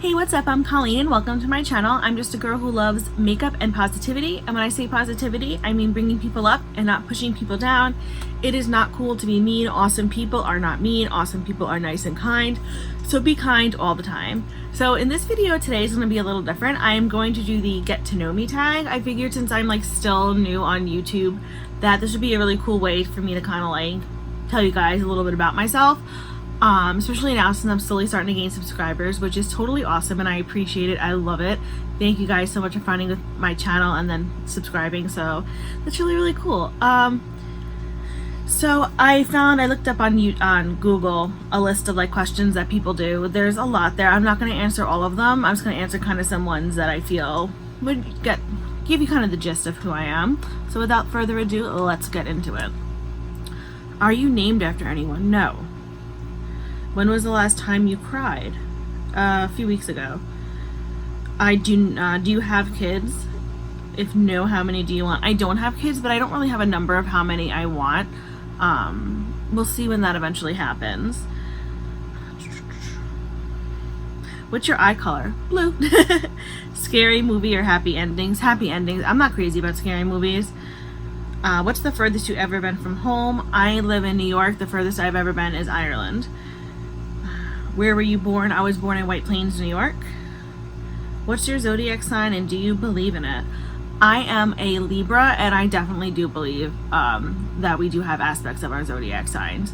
Hey, what's up? I'm Colleen. Welcome to my channel. I'm just a girl who loves makeup and positivity. And when I say positivity, I mean bringing people up and not pushing people down. It is not cool to be mean. Awesome people are not mean. Awesome people are nice and kind. So be kind all the time. So in this video today is going to be a little different. I am going to do the get to know me tag. I figured since I'm still new on YouTube that this would be a really cool way for me to kind of tell you guys a little bit about myself. Especially now since I'm slowly starting to gain subscribers, which is totally awesome and I appreciate it. I love it. Thank you guys so much for finding my channel and then subscribing. So that's really, really cool. So I looked up on Google a list of questions that people do. There's a lot there. I'm not going to answer all of them. I'm just going to answer kind of some ones that I feel would give you kind of the gist of who I am. So without further ado, let's get into it. Are you named after anyone? No. When was the last time you cried? A few weeks ago. Do you have kids? If no, how many do you want? I don't have kids, but I don't really have a number of how many I want. We'll see when that eventually happens. What's your eye color? Blue. Scary movie or happy endings? Happy endings. I'm not crazy about scary movies. What's the furthest you've ever been from home? I live in New York. The furthest I've ever been is Ireland. Where were you born? I was born in White Plains, New York. What's your zodiac sign and do you believe in it? I am a Libra and I definitely do believe that we do have aspects of our zodiac signs.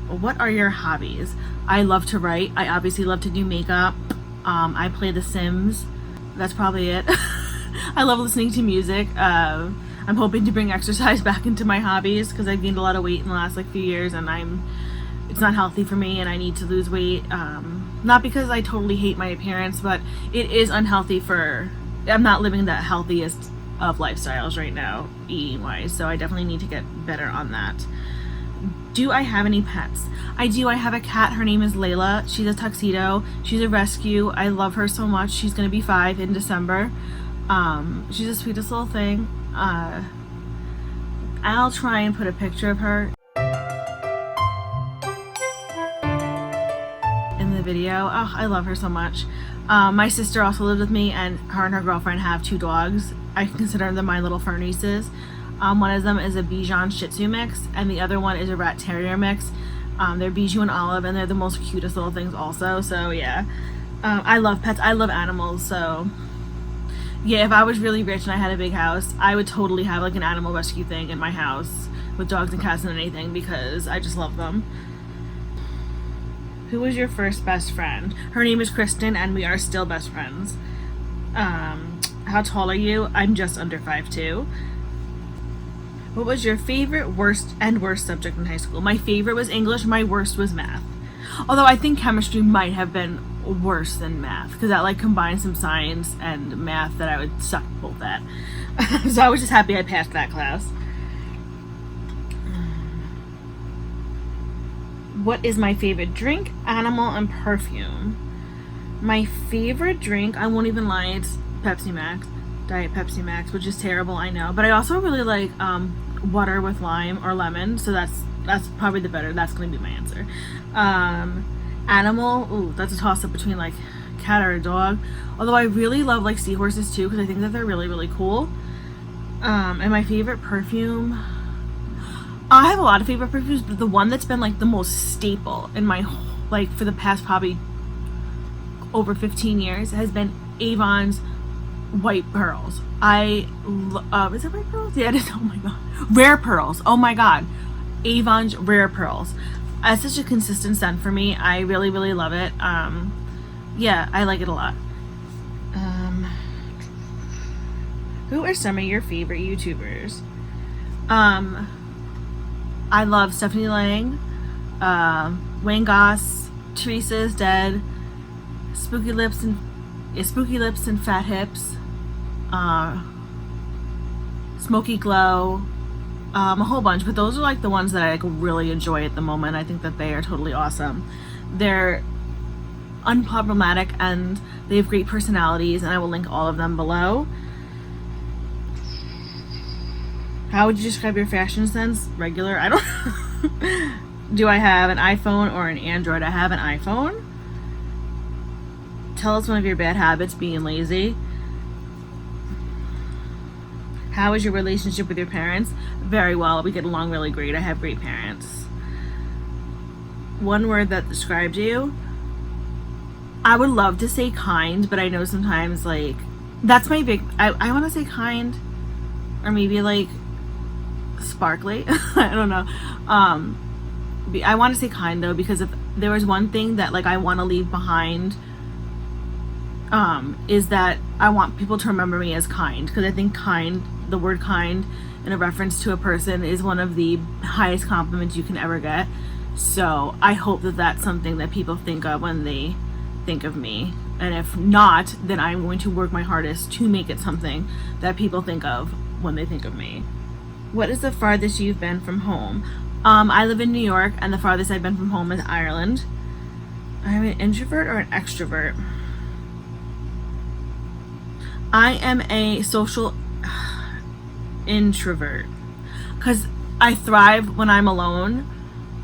What are your hobbies? I love to write. I obviously love to do makeup. I play The Sims. That's probably it. I love listening to music. I'm hoping to bring exercise back into my hobbies because I've gained a lot of weight in the last few years and it's not healthy for me and I need to lose weight. Not because I totally hate my appearance, but it is unhealthy I'm not living the healthiest of lifestyles right now, eating wise, so I definitely need to get better on that. Do I have any pets? I do. I have a cat. Her name is Layla. She's a tuxedo. She's a rescue. I love her so much. She's gonna be 5 in December. She's the sweetest little thing. I'll try and put a picture of her video. Oh, I love her so much. My sister also lives with me and her girlfriend have 2 dogs. I consider them my little fur nieces. One of them is a Bichon Shih Tzu mix and the other one is a Rat Terrier mix. They're Bijou and Olive and they're the most cutest little things also. So yeah, I love pets. I love animals. So yeah, if I was really rich and I had a big house, I would totally have an animal rescue thing in my house with dogs and cats and anything because I just love them. Who was your first best friend? Her name is Kristen and we are still best friends. How tall are you? I'm just under 5'2". What was your favorite worst subject in high school? My favorite was English, my worst was math. Although I think chemistry might have been worse than math because that combined some science and math that I would suck both at. So I was just happy I passed that class. What is my favorite drink, animal, and perfume? My favorite drink, I won't even lie, it's Pepsi Max. Diet Pepsi Max, which is terrible, I know. But I also really like water with lime or lemon, so that's probably that's going to be my answer. Animal, ooh, that's a toss-up between cat or a dog. Although I really love seahorses too, because I think that they're really, really cool. And my favorite perfume, I have a lot of favorite perfumes, but the one that's been the most staple in my for the past probably over 15 years has been Avon's White Pearls. Is it White Pearls? Yeah, it is. Oh my god. Rare Pearls. Oh my god. Avon's Rare Pearls. It's such a consistent scent for me. I really, really love it. Yeah, I like it a lot. Who are some of your favorite YouTubers? I love Stephanie Lang, Wayne Goss, Teresa's Dead, Spooky Lips and Fat Hips, Smoky Glow, a whole bunch, but those are the ones that I really enjoy at the moment. I think that they are totally awesome. They're unproblematic and they have great personalities, and I will link all of them below. How would you describe your fashion sense? Regular? I don't Do I have an iPhone or an Android? I have an iPhone. Tell us one of your bad habits, being lazy. How is your relationship with your parents? Very well. We get along really great. I have great parents. One word that describes you. I would love to say kind, but I know sometimes, like, that's my big, I want to say kind, or maybe like sparkly. I don't know. I want to say kind though, because if there was one thing that like I want to leave behind, is that I want people to remember me as kind, because I think kind, the word kind in a reference to a person, is one of the highest compliments you can ever get. So I hope that that's something that people think of when they think of me, and if not, then I'm going to work my hardest to make it something that people think of when they think of me. What is the farthest you've been from home? I live in New York, and the farthest I've been from home is Ireland. I'm an introvert or an extrovert? I am a social introvert, because I thrive when I'm alone,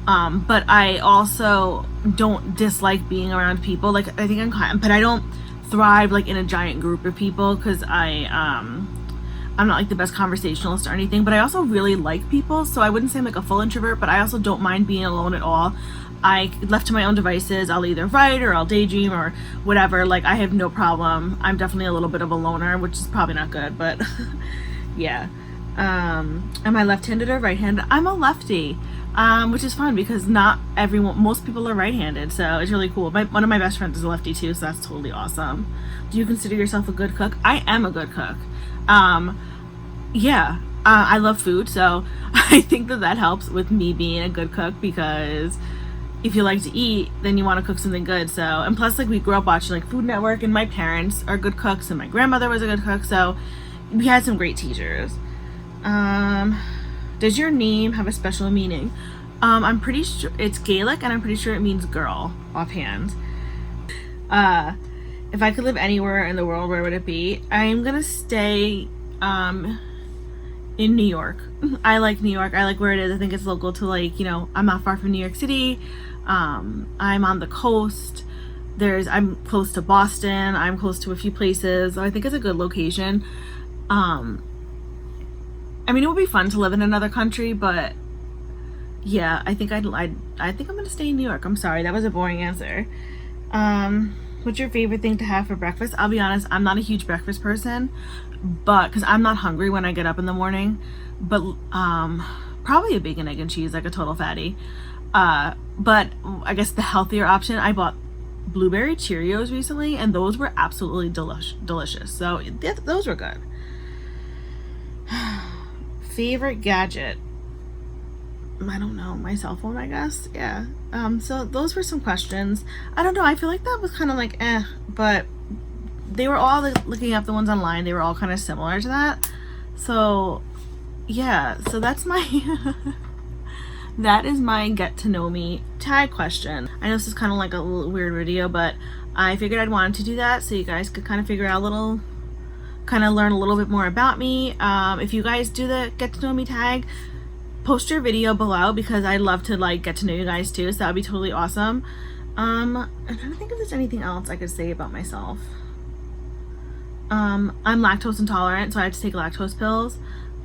but I also don't dislike being around people. Like, I think I'm kind, but I don't thrive like in a giant group of people, because I'm not like the best conversationalist or anything, but I also really like people, so I wouldn't say I'm like a full introvert, but I also don't mind being alone at all. I, left to my own devices, I'll either write or I'll daydream or whatever. Like, I have no problem. I'm definitely a little bit of a loner, which is probably not good, but yeah. Am I left-handed or right-handed? I'm a lefty, which is fun because not everyone, most people are right-handed, so it's really cool. One of my best friends is a lefty too, so that's totally awesome. Do you consider yourself a good cook? I am a good cook. Yeah, I love food, so I think that helps with me being a good cook, because if you like to eat, then you want to cook something good. So, and plus, like, we grew up watching like Food Network, and my parents are good cooks, and my grandmother was a good cook, so we had some great teachers. Does your name have a special meaning? I'm pretty sure it's Gaelic, and I'm pretty sure it means girl offhand. If I could live anywhere in the world, where would it be? I'm gonna stay in New York. I like New York. I like where it is. I think it's local to, like, you know, I'm not far from New York City. I'm on the coast. I'm close to Boston. I'm close to a few places. So I think it's a good location. I mean, it would be fun to live in another country, but yeah, I think I think I'm gonna stay in New York. I'm sorry, that was a boring answer. What's your favorite thing to have for breakfast? I'll be honest, I'm not a huge breakfast person, but because I'm not hungry when I get up in the morning, but probably a bacon, egg, and cheese, like a total fatty. But I guess the healthier option, I bought blueberry Cheerios recently, and those were absolutely delicious. So those were good. Favorite gadget? I don't know, my cell phone, I guess. Yeah. So those were some questions. I don't know, I feel like that was kind of like but they were all, looking up the ones online, they were all kind of similar to that. So yeah, so that's my that is my get to know me tag question. I know this is kind of like a little weird video, but I figured I'd wanted to do that so you guys could kind of figure out learn a little bit more about me. If you guys do the get to know me tag, post your video below, because I'd love to like get to know you guys too, so that would be totally awesome. I'm trying to think if there's anything else I could say about myself. I'm lactose intolerant, so I have to take lactose pills.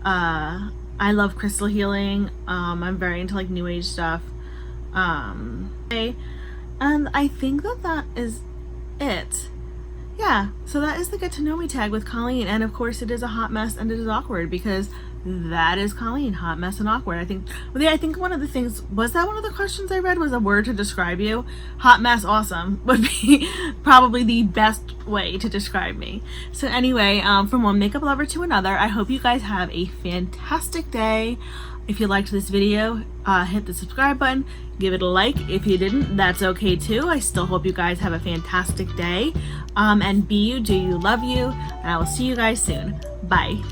I love crystal healing. I'm very into like new age stuff. And I think that is it. Yeah, so that is the get to know me tag with Colleen, and of course it is a hot mess and it is awkward, because that is Colleen, hot mess and awkward. I think one of the things, was that one of the questions I read was a word to describe you? Hot mess, awesome would be probably the best way to describe me. So anyway, from one makeup lover to another, I hope you guys have a fantastic day. If you liked this video, hit the subscribe button, give it a like. If you didn't, that's okay too. I still hope you guys have a fantastic day. And be you, do you, love you, and I will see you guys soon. Bye.